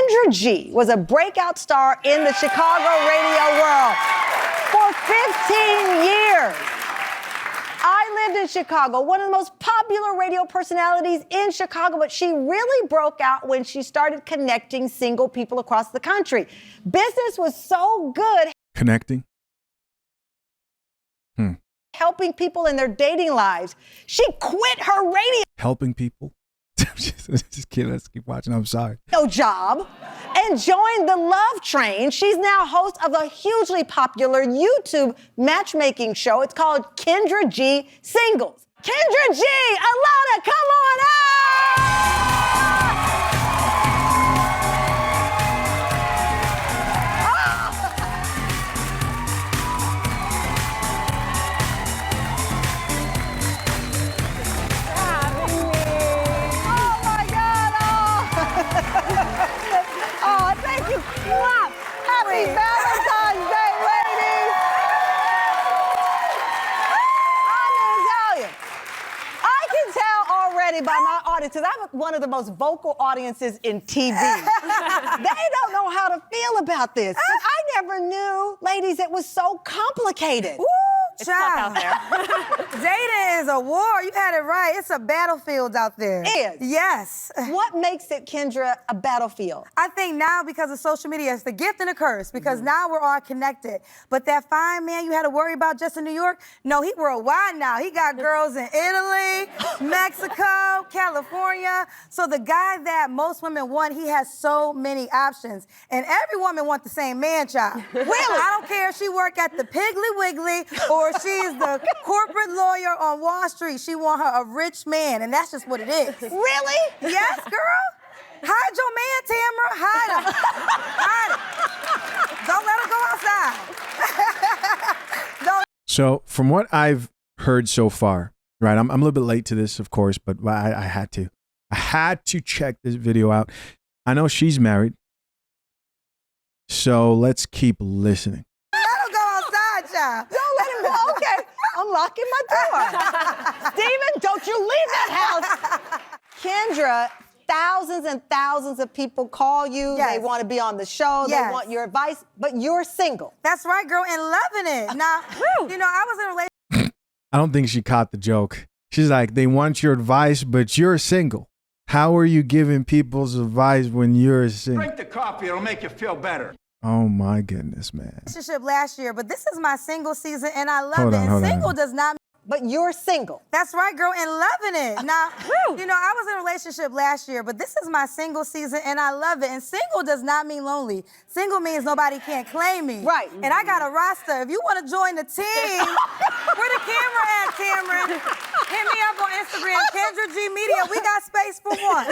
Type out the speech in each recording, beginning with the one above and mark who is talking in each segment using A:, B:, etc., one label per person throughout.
A: Kendra G was a breakout star in the Chicago radio world for 15 years. I lived in Chicago, one of the most popular radio personalities in Chicago, but she really broke out when she started connecting single people across the country. Business was so good.
B: Connecting?
A: Helping people in their dating lives. She quit her radio
B: Helping people? Just kidding. Let's keep watching. I'm sorry.
A: job and joined the love train. She's now host of a hugely popular YouTube matchmaking show. It's called Kendra G Singles. Kendra G, Alana, come on out! Oh, thank you. Mwah. Happy Valentine's Day, ladies. I'm gonna tell you, I can tell already by my audience, because I'm one of the most vocal audiences in TV. They don't know how to feel about this. I never knew, ladies, it was so complicated.
C: Woo, it's tough out there. Dating is a war. You had it right. It's a battlefield out there.
A: It is?
C: Yes.
A: What makes it, Kendra, a battlefield?
C: I think now because of social media, it's the gift and the curse because now we're all connected. But that fine man you had to worry about just in New York, no, he worldwide now. He got girls in Italy, Mexico, California. So the guy that most women want, he has so many options. And every woman wants the same man, child.
A: Really?
C: I don't care if she work at the Piggly Wiggly or she's the corporate lawyer on Wall Street. She want her a rich man, and that's just what it is.
A: Really?
C: Yes, girl. Hide your man, Tamara. Hide him. Hide him. Don't let him go outside.
B: So, from what I've heard so far, right, I'm a little bit late to this, of course, but I had to. I had to check this video out. I know she's married, so let's keep listening.
C: Let him go outside, child.
A: Don't let him go. Okay, I'm locking my door. Steven, don't you leave that house. Kendra, thousands and thousands of people call you.
C: Yes.
A: They want to be on the show.
C: Yes.
A: They want your advice, but you're single.
C: That's right, girl, and loving it. Now, you know, I was in a relationship.
B: I don't think she caught the joke. She's like, they want your advice, but you're single. How are you giving people's advice when you're single?
D: Drink the coffee, it'll make you feel better.
B: Oh my goodness, man.
C: Last year, but this is my single season, and I love
B: Hold
C: it.
B: on,
C: And
B: hold on.
C: single does not.
A: But you're single.
C: That's right, girl, and loving it. Now, you know, I was in a relationship last year, but this is my single season, and I love it. And single does not mean lonely. Single means nobody can't claim me.
A: Right.
C: And I got a roster. If you want to join the team, where the camera at, Cameron? Hit me up on Instagram, Kendra G Media. We got space for one.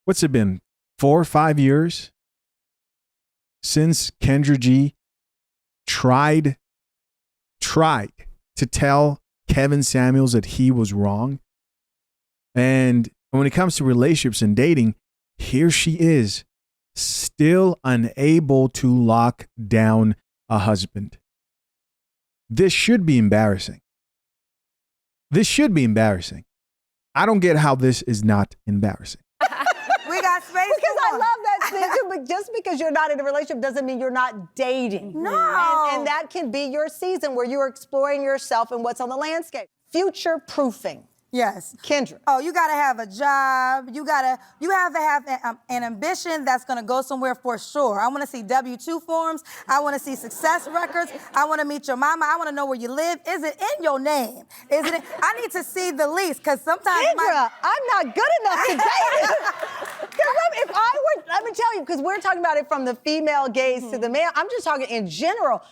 B: What's it been? 4 or 5 years since Kendra G tried to tell Kevin Samuels that he was wrong. And when it comes to relationships and dating, here she is, still unable to lock down a husband. This should be embarrassing. This should be embarrassing. I don't get how this is not embarrassing.
C: We got space
A: Because
C: for
A: I
C: one.
A: love that thing too, but just because you're not in a relationship doesn't mean you're not dating.
C: No.
A: And that can be your season where you're exploring yourself and what's on the landscape. Future proofing.
C: Yes.
A: Kendra.
C: Oh, you gotta have a job. You have to have an ambition that's gonna go somewhere for sure. I wanna see W-2 forms. I wanna see success records. I wanna meet your mama. I wanna know where you live. Is it in your name? Is it? I need to see the lease, because sometimes
A: Kendra, I'm not good enough to date. If I were, let me tell you, because we're talking about it from the female gaze to the male, I'm just talking in general.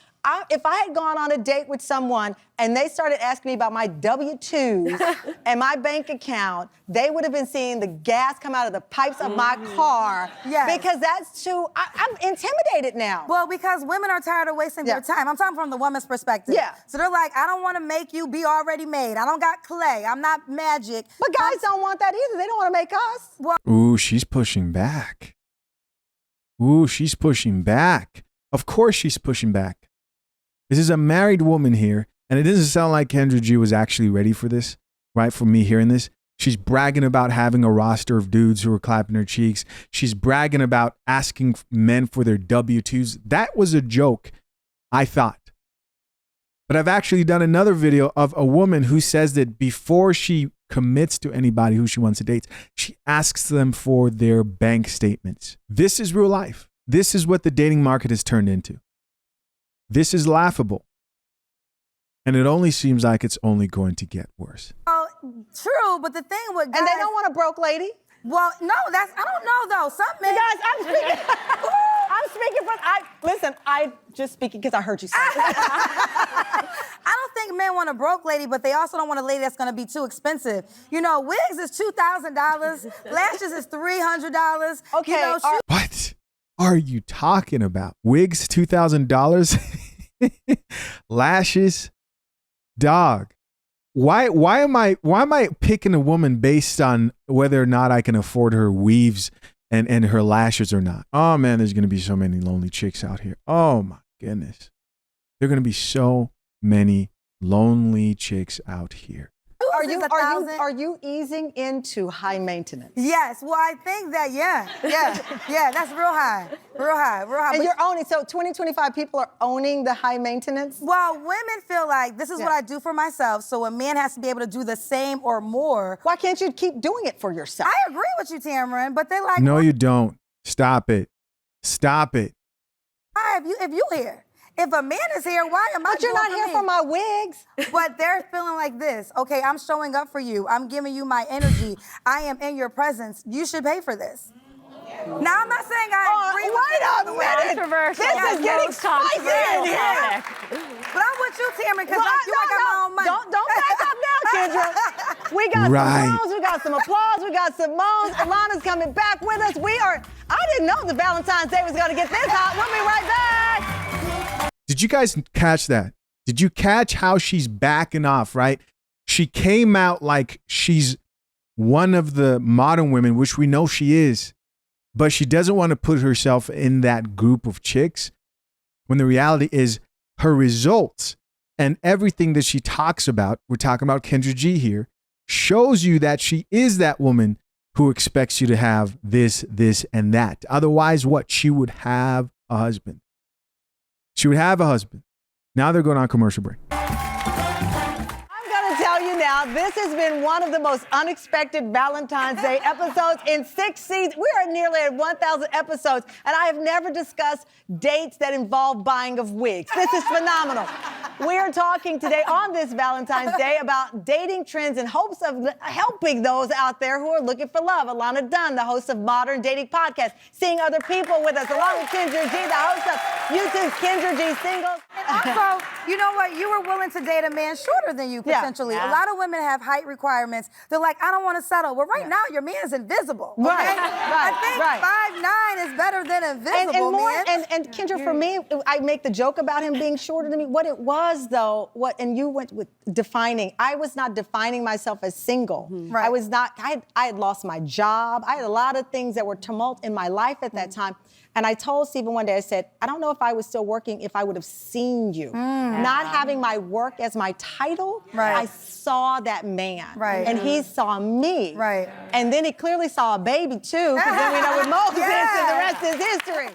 A: If I had gone on a date with someone and they started asking me about my W-2s and my bank account, they would have been seeing the gas come out of the pipes of my car.
C: Yes.
A: Because that's too, I'm intimidated now.
C: Well, because women are tired of wasting their time. I'm talking from the woman's perspective.
A: Yeah.
C: So they're like, I don't want to make you be already made. I don't got clay. I'm not magic.
A: But guys don't want that either. They don't want to make us.
C: Well,
B: Ooh, she's pushing back. Ooh, she's pushing back. Of course she's pushing back. This is a married woman here And it doesn't sound like Kendra G was actually ready for this, right? For me hearing this. She's bragging about having a roster of dudes who are clapping her cheeks. She's bragging about asking men for their W-2s. That was a joke, I thought. But I've actually done another video of a woman who says that before she commits to anybody who she wants to date, she asks them for their bank statements. This is real life. This is what the dating market has turned into. This is laughable. And it only seems like it's only going to get worse.
C: Oh, true, but the thing with guys...
A: And they don't want a broke lady?
C: Well, no, I don't know, though. Some men...
A: Guys, I'm speaking... I'm speaking from... I just speaking because I heard you say it.
C: I don't think men want a broke lady, but they also don't want a lady that's going to be too expensive. You know, wigs is $2,000. Lashes is $300.
A: Okay,
C: You know,
B: What are you talking about? Wigs, $2,000? Lashes? Dog. Why am I picking a woman based on whether or not I can afford her weaves and her lashes or not? Oh man, there's gonna be so many lonely chicks out here. Oh my goodness. There are gonna be so many lonely chicks out here.
A: Are you easing into high maintenance?
C: Yes, well, I think that, yeah, that's real high.
A: And
C: But-
A: you're owning, so 2025 people are owning the high maintenance?
C: Well, women feel like this is what I do for myself, so a man has to be able to do the same or more.
A: Why can't you keep doing it for yourself?
C: I agree with you, Tamron, but they're like,
B: No, you don't. Stop it. Stop it.
C: why if you here? If a man is here, why am I
A: But you're
C: doing
A: not here
C: me?
A: for my wigs.
C: But they're feeling like this. Okay, I'm showing up for you. I'm giving you my energy. I am in your presence. You should pay for this. Now, I'm not saying I agree with
A: wait a minute.
E: Controversial.
A: This is getting spicy in here.
C: But I'm with you, Tamron, because like you, I got my own money.
A: Don't back up now, Kendra. We got
B: Right.
A: some moans, we got some applause, we got some moans. Alana's coming back with us. I didn't know the Valentine's Day was gonna get this hot. We'll be right back.
B: Did you guys catch that? Did you catch how she's backing off, right? She came out like she's one of the modern women, which we know she is, but she doesn't want to put herself in that group of chicks when the reality is her results and everything that she talks about, we're talking about Kendra G here, shows you that she is that woman who expects you to have this, and that. Otherwise, what? She would have a husband. She would have a husband. Now they're going on commercial break.
A: I'm gonna tell you now, this has been one of the most unexpected Valentine's Day episodes in 6 seasons. We are nearly at 1,000 episodes, and I have never discussed dates that involve buying of wigs. This is phenomenal. We are talking today on this Valentine's Day about dating trends in hopes of helping those out there who are looking for love. Alana Dunn, the host of Modern Dating Podcast, Seeing Other People with us, along with Kendra G, the host of YouTube's Kendra G Singles.
C: And also, you know what? You were willing to date a man shorter than you, potentially.
A: Yeah.
C: A lot of women have height requirements. They're like, I don't want to settle. Well, right now, your man is invisible. Okay?
A: Right,
C: I think 5'9" is better than invisible, man.
A: And Kendra, for me, I make the joke about him being shorter than me. What it was, though, and you went with defining. I was not defining myself as single.
C: Right.
A: I was not. I had lost my job. I had a lot of things that were tumult in my life at that time. And I told Stephen one day, I said, I don't know if I was still working if I would have seen you. Not having my work as my title, I saw that man.
C: Right.
A: And he saw me.
C: Right.
A: And then he clearly saw a baby, too, because then we know what Moses is, and the rest is history.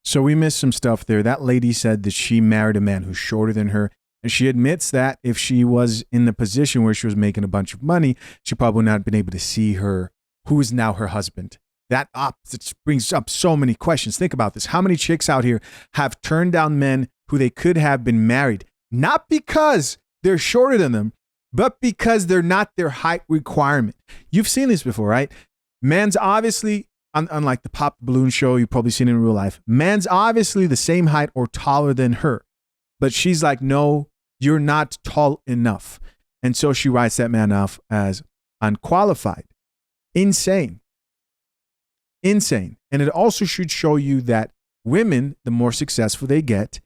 B: So we missed some stuff there. That lady said that she married a man who's shorter than her. And she admits that if she was in the position where she was making a bunch of money, she probably would not have been able to see her, who is now her husband. That brings up so many questions. Think about this. How many chicks out here have turned down men who they could have been married? Not because they're shorter than them, but because they're not their height requirement. You've seen this before, right? Man's obviously, unlike the Pop Balloon Show, you've probably seen it in real life. Man's obviously the same height or taller than her. But she's like, no, you're not tall enough. And so she writes that man off as unqualified. Insane. And it also should show you that women, the more successful they get,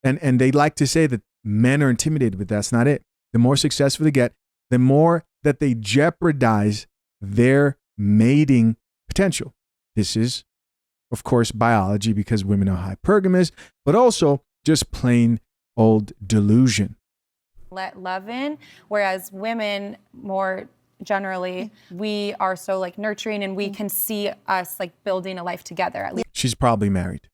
B: and they like to say that men are intimidated, but that's not it. The more successful they get, the more that they jeopardize their mating potential. This is, of course, biology because women are hypergamous, but also just plain old delusion.
E: let love in, whereas women more generally, we are so like nurturing and we can see us like building a life together at least.
B: She's probably married.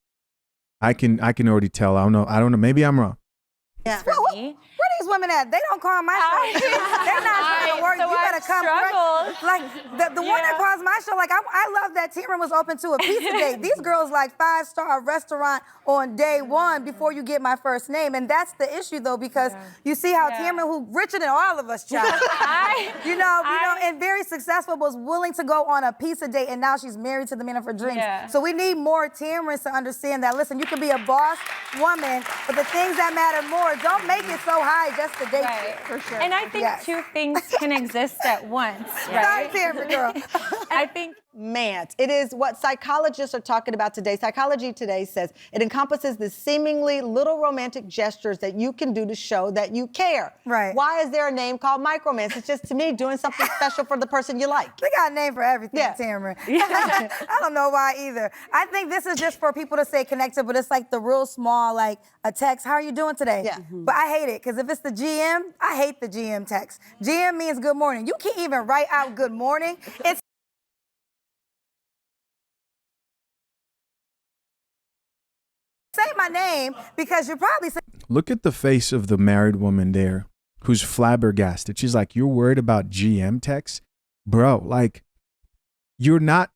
B: I can already tell. I don't know. Maybe I'm wrong.
A: Yeah.
E: For me.
C: Where these women at? They don't call my show. They're not trying to work.
E: So
C: You better
E: I've
C: come
E: struggled.
C: correct. Like the one that calls my show, like I love that T-Room was open to a pizza date. These girls like 5-star restaurant on day one before you get my first name. And that's the issue though, because you see how T-Room, who richer than all of us, child. you know, and very successful, was willing to go on a pizza date, and now she's married to the man of her dreams.
E: Yeah.
C: So we need more T-Rooms to understand that, listen, you can be a boss woman, but the things that matter more, don't make it so high just to date you.
E: For sure. And I think two things can exist at once, right?
C: Sorry, Tamara, girl.
E: I think
A: Mance. It is what psychologists are talking about today. Psychology Today says it encompasses the seemingly little romantic gestures that you can do to show that you care.
C: Right.
A: Why is there a name called Micromance? It's just, to me, doing something special for the person you like.
C: They got a name for everything,
A: Yeah.
C: Tamara. I don't know why either. I think this is just for people to stay connected, but it's like the real small, like a text, how are you doing today?
A: Yeah.
C: But I hate it, because if it's the GM, I hate the GM text. GM means good morning. You can't even write out good morning. It's say my name, because you're probably saying,
B: Look at the face of the married woman there who's flabbergasted. She's like, you're worried about GM texts? Bro, like, you're not,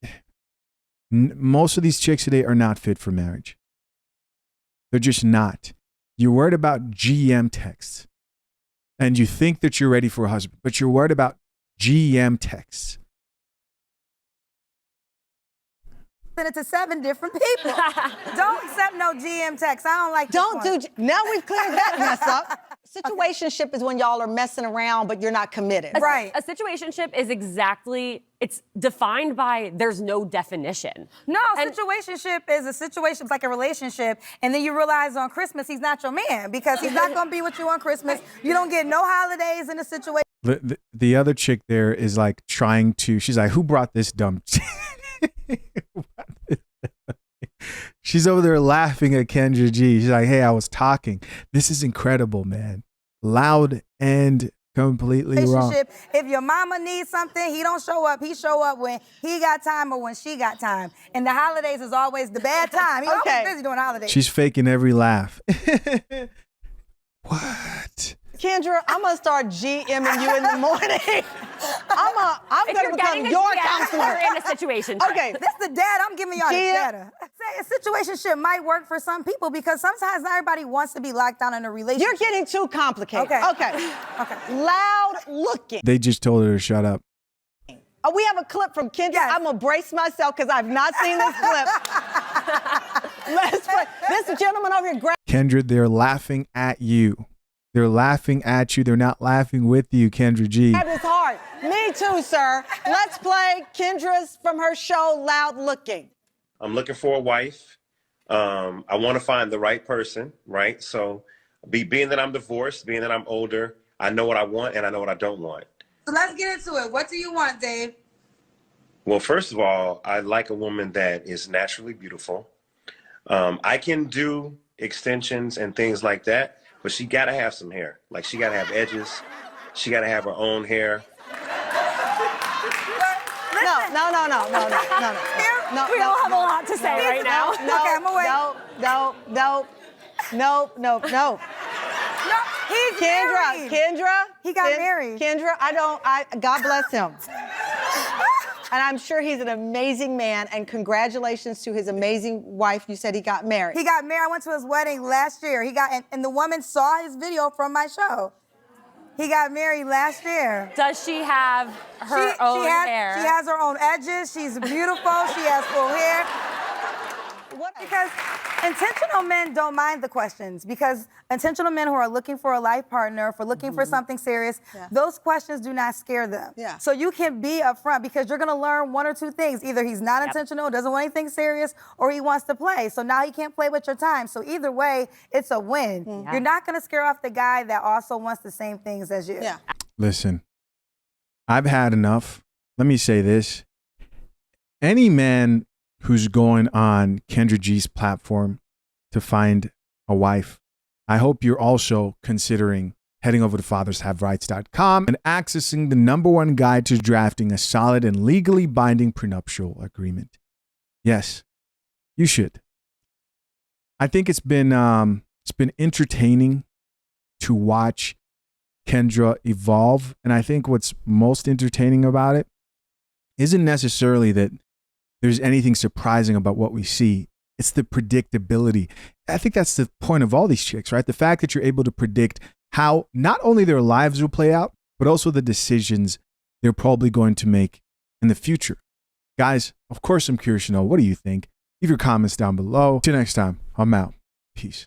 B: most of these chicks today are not fit for marriage. They're just not. You're worried about GM texts. And you think that you're ready for a husband, but you're worried about GM texts.
C: it to 7 different people. Don't accept no GM text. I don't like this
A: Don't
C: one.
A: now we've cleared that mess up. Situationship is when y'all are messing around, but you're not committed.
C: Right.
F: A situationship is exactly, it's defined by there's no definition.
C: No, situationship is a situation, it's like a relationship, and then you realize on Christmas he's not your man because he's not gonna be with you on Christmas. You don't get no holidays in a situation.
B: The other chick there is like trying to, she's like, who brought this dumb? She's over there laughing at Kendra G. She's like, hey, I was talking. This is incredible, man. Loud and completely wrong.
C: If your mama needs something, he don't show up. He show up when he got time or when she got time. And the holidays is always the bad time. He always busy doing holidays.
B: She's faking every laugh. What?
A: Kendra, I'm gonna start GMing you in the morning. I'm gonna become your counselor.
F: in a situation.
A: Okay.
C: That's the data. I'm giving y'all the data. Say a situationship might work for some people because sometimes not everybody wants to be locked down in a relationship.
A: You're getting too complicated.
C: Okay.
A: Loud looking.
B: They just told her to shut up.
A: Oh, we have a clip from Kendra.
C: Yes.
A: I'm gonna brace myself because I've not seen this clip. Let's play. This gentleman over here.
B: Kendra, they're laughing at you. They're laughing at you. They're not laughing with you, Kendra G.
A: That is hard. Me too, sir. Let's play Kendra's from her show, Loud Looking.
G: I'm looking for a wife. I want to find the right person, right? So being that I'm divorced, being that I'm older, I know what I want and I know what I don't want.
C: So let's get into it. What do you want, Dave?
G: Well, first of all, I like a woman that is naturally beautiful. I can do extensions and things like that, but she gotta have some hair. Like, she gotta have edges. She gotta have her own hair.
A: No.
F: We all have a lot to say right now.
C: Okay, I'm away.
A: No.
C: No, he's married.
A: Kendra.
C: He got married.
A: Kendra, God bless him. And I'm sure he's an amazing man, and congratulations to his amazing wife. You said he got married.
C: He got married. I went to his wedding last year. And the woman saw his video from my show. He got married last year.
F: Does she have her own hair?
C: She has her own edges. She's beautiful. She has full hair. Because intentional men don't mind the questions, because intentional men who are looking for a life partner, for looking for something serious, those questions do not scare them.
A: Yeah.
C: So you can be upfront because you're going to learn one or two things. Either he's not intentional, doesn't want anything serious, or he wants to play. So now he can't play with your time. So either way, it's a win. You're not going to scare off the guy that also wants the same things as you.
A: Yeah.
B: Listen, I've had enough. Let me say this. Any man who's going on Kendra G's platform to find a wife, I hope you're also considering heading over to fathershaverights.com and accessing the #1 guide to drafting a solid and legally binding prenuptial agreement. Yes, you should. I think it's been entertaining to watch Kendra evolve. And I think what's most entertaining about it isn't necessarily that there's anything surprising about what we see. It's the predictability. I think that's the point of all these chicks, right? The fact that you're able to predict how not only their lives will play out, but also the decisions they're probably going to make in the future. Guys, of course, I'm curious to know, what do you think? Leave your comments down below. Till next time, I'm out. Peace.